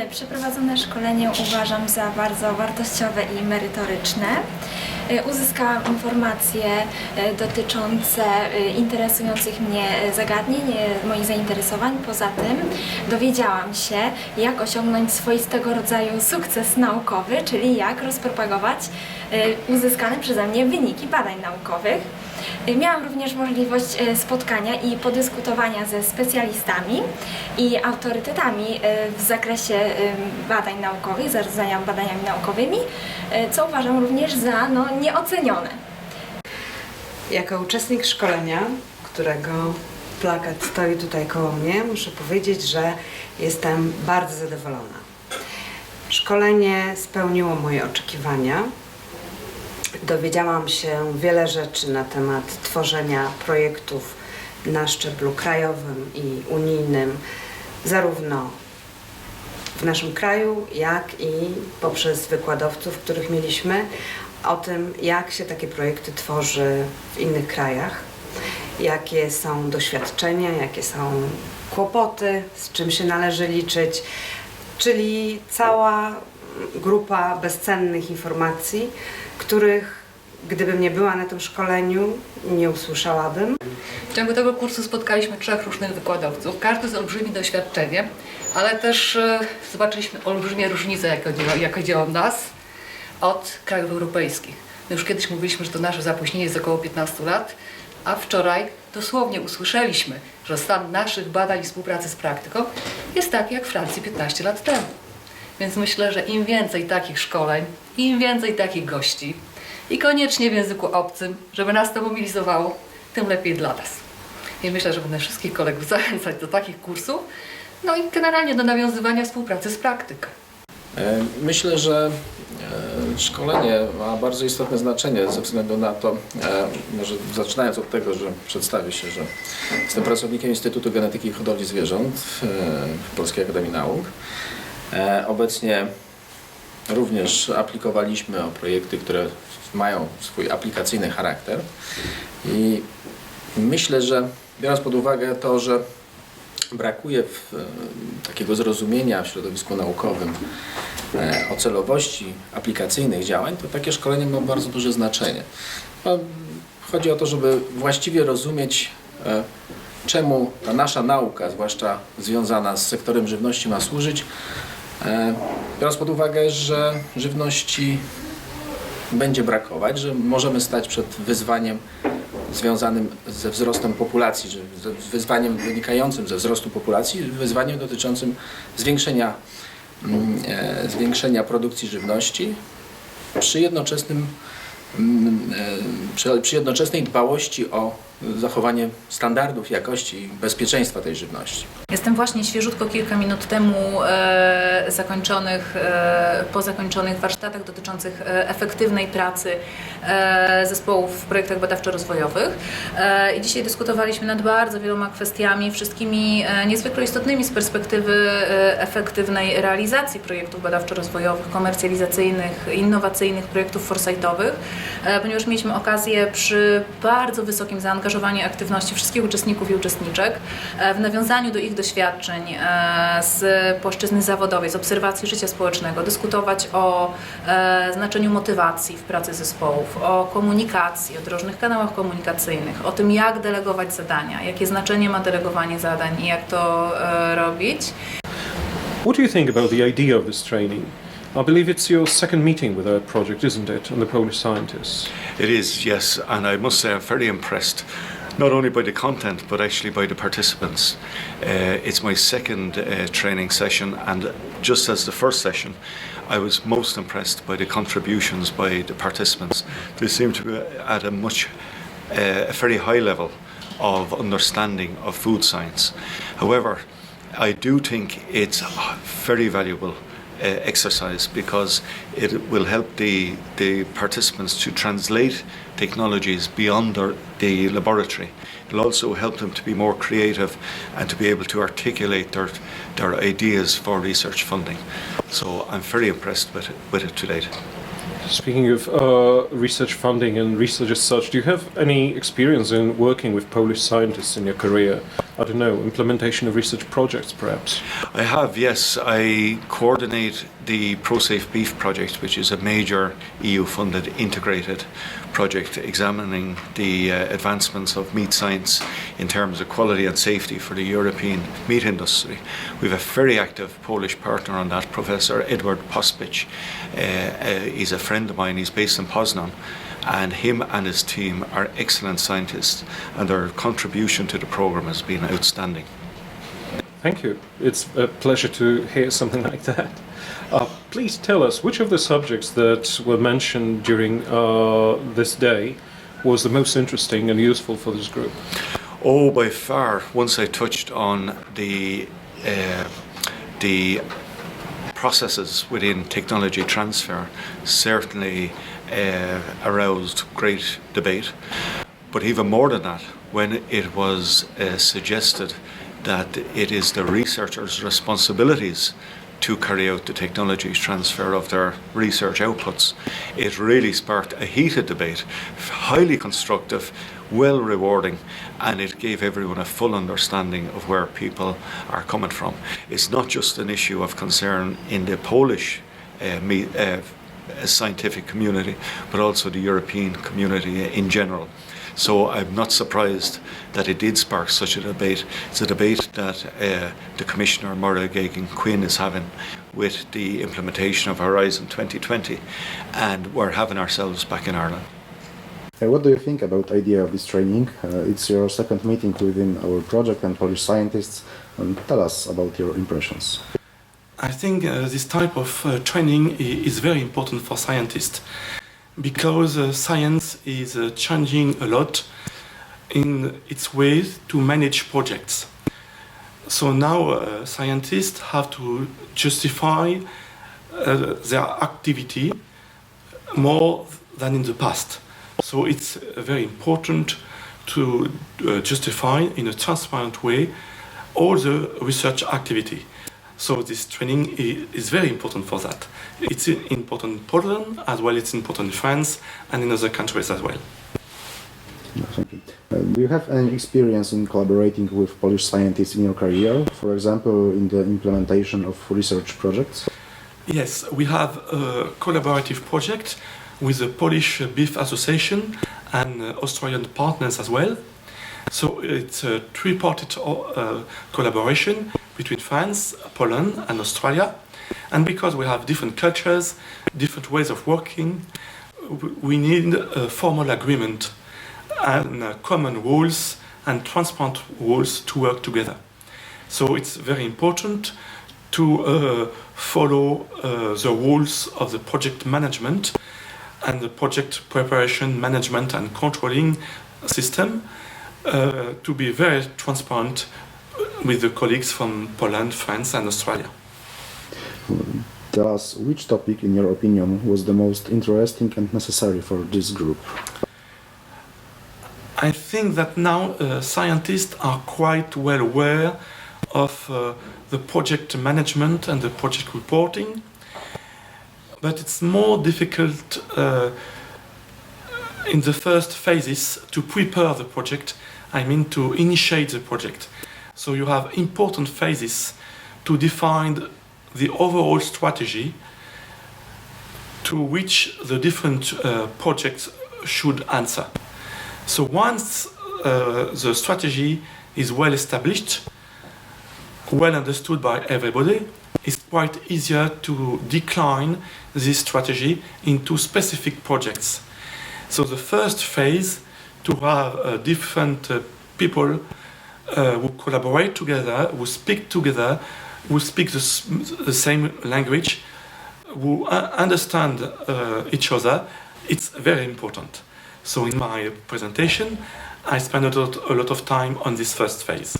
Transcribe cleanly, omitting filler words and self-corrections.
Przeprowadzone szkolenie uważam za bardzo wartościowe i merytoryczne. Uzyskałam informacje dotyczące interesujących mnie zagadnień, moich zainteresowań. Poza tym dowiedziałam się, jak osiągnąć swoistego rodzaju sukces naukowy, czyli jak rozpropagować uzyskane przeze mnie wyniki badań naukowych. Miałam również możliwość spotkania i podyskutowania ze specjalistami i autorytetami w zakresie badań naukowych, zarządzania badaniami naukowymi, co uważam również za nieocenione. Jako uczestnik szkolenia, którego plakat stoi tutaj koło mnie, muszę powiedzieć, że jestem bardzo zadowolona. Szkolenie spełniło moje oczekiwania. Dowiedziałam się wiele rzeczy na temat tworzenia projektów na szczeblu krajowym i unijnym, zarówno w naszym kraju, jak i poprzez wykładowców, których mieliśmy, o tym, jak się takie projekty tworzy w innych krajach, jakie są doświadczenia, jakie są kłopoty, z czym się należy liczyć, czyli cała grupa bezcennych informacji, których gdybym nie była na tym szkoleniu, nie usłyszałabym. W ciągu tego kursu spotkaliśmy 3 różnych wykładowców, każdy z olbrzymim doświadczeniem, ale też zobaczyliśmy olbrzymie różnice, jak chodzi o nas, od krajów europejskich. My już kiedyś mówiliśmy, że to nasze zapóźnienie jest około 15 lat, a wczoraj dosłownie usłyszeliśmy, że stan naszych badań i współpracy z praktyką jest taki jak w Francji 15 lat temu. Więc myślę, że im więcej takich szkoleń, im więcej takich gości i koniecznie w języku obcym, żeby nas to mobilizowało, tym lepiej dla nas. I myślę, że będę wszystkich kolegów zachęcać do takich kursów, no i generalnie do nawiązywania współpracy z praktyką. Myślę, że szkolenie ma bardzo istotne znaczenie ze względu na to, może zaczynając od tego, że przedstawię się, że jestem pracownikiem Instytutu Genetyki i Hodowli Zwierząt w Polskiej Akademii Nauk. Obecnie również aplikowaliśmy o projekty, które mają swój aplikacyjny charakter i myślę, że biorąc pod uwagę to, że brakuje takiego zrozumienia w środowisku naukowym o celowości aplikacyjnych działań, to takie szkolenie ma bardzo duże znaczenie. Chodzi o to, żeby właściwie rozumieć, czemu ta nasza nauka, zwłaszcza związana z sektorem żywności, ma służyć, biorąc pod uwagę, że żywności będzie brakować, że możemy stać przed wyzwaniem związanym ze wzrostem populacji, wyzwaniem wynikającym ze wzrostu populacji, wyzwaniem dotyczącym zwiększenia produkcji żywności przy jednoczesnej dbałości o zachowanie standardów jakości i bezpieczeństwa tej żywności. Jestem właśnie świeżutko kilka minut temu po zakończonych warsztatach dotyczących efektywnej pracy zespołów w projektach badawczo-rozwojowych i dzisiaj dyskutowaliśmy nad bardzo wieloma kwestiami, wszystkimi niezwykle istotnymi z perspektywy efektywnej realizacji projektów badawczo-rozwojowych, komercjalizacyjnych, innowacyjnych projektów foresightowych, ponieważ mieliśmy okazję przy bardzo wysokim zaangażowaniu aktywności wszystkich uczestników i uczestniczek w nawiązaniu do ich doświadczeń z płaszczyzny zawodowej, z obserwacji życia społecznego, dyskutować o znaczeniu motywacji w pracy zespołów, o komunikacji, o drożnych kanałach komunikacyjnych, o tym, jak delegować zadania, jakie znaczenie ma delegowanie zadań i jak to robić. What do you think about the idea of this training? I believe it's your second meeting with our project, isn't it, on the Polish scientists? It is, yes, and I must say I'm very impressed, not only by the content, but actually by the participants. It's my second training session, and just as the first session, I was most impressed by the contributions by the participants. They seem to be at a very high level of understanding of food science. However, I do think it's very valuable exercise because it will help the participants to translate technologies beyond the laboratory. It will also help them to be more creative and to be able to articulate their ideas for research funding. So I'm very impressed with it to date. Speaking of research funding and research as such, do you have any experience in working with Polish scientists in your career? I don't know, implementation of research projects perhaps? I have, yes. I coordinate the ProSafe Beef project, which is a major EU-funded integrated project examining the advancements of meat science in terms of quality and safety for the European meat industry. We have a very active Polish partner on that, Professor Edward Pospic. He's a friend of mine, he's based in Poznan, and him and his team are excellent scientists, and their contribution to the program has been outstanding. Thank you. It's a pleasure to hear something like that. Please tell us which of the subjects that were mentioned during this day was the most interesting and useful for this group? Oh, by far, once I touched on the processes within technology transfer, certainly aroused great debate. But even more than that, when it was suggested that it is the researchers' responsibilities to carry out the technology transfer of their research outputs, it really sparked a heated debate, highly constructive, well rewarding, and it gave everyone a full understanding of where people are coming from. It's not just an issue of concern in the Polish scientific community, but also the European community in general. So I'm not surprised that it did spark such a debate. It's a debate that the Commissioner, Maura Geoghegan-Quinn, is having with the implementation of Horizon 2020, and we're having ourselves back in Ireland. What do you think about the idea of this training? It's your second meeting within our project and Polish scientists. Tell us about your impressions. I think this type of training is very important for scientists, because science is changing a lot in its ways to manage projects. So now scientists have to justify their activity more than in the past. So it's very important to justify in a transparent way all the research activity. So this training is very important for that. It's important in Poland as well, it's important in France and in other countries as well. Thank you. Do you have any experience in collaborating with Polish scientists in your career, for example, in the implementation of research projects? Yes, we have a collaborative project with the Polish Beef Association and Australian partners as well. So it's a three-party collaboration between France, Poland and Australia. And because we have different cultures, different ways of working, we need a formal agreement and common rules and transparent rules to work together. So it's very important to follow the rules of the project management and the project preparation, management and controlling system, to be very transparent with the colleagues from Poland, France and Australia. Tell us which topic, in your opinion, was the most interesting and necessary for this group. I think that now scientists are quite well aware of the project management and the project reporting, but it's more difficult in the first phases to prepare the project, I mean to initiate the project. So you have important phases to define the overall strategy to which the different projects should answer. So once the strategy is well established, well understood by everybody, it's quite easier to decline this strategy into specific projects. So the first phase, to have different people who collaborate together, who speak together, who speak the same language, who understand each other, it's very important. So in my presentation, I spent a lot of time on this first phase.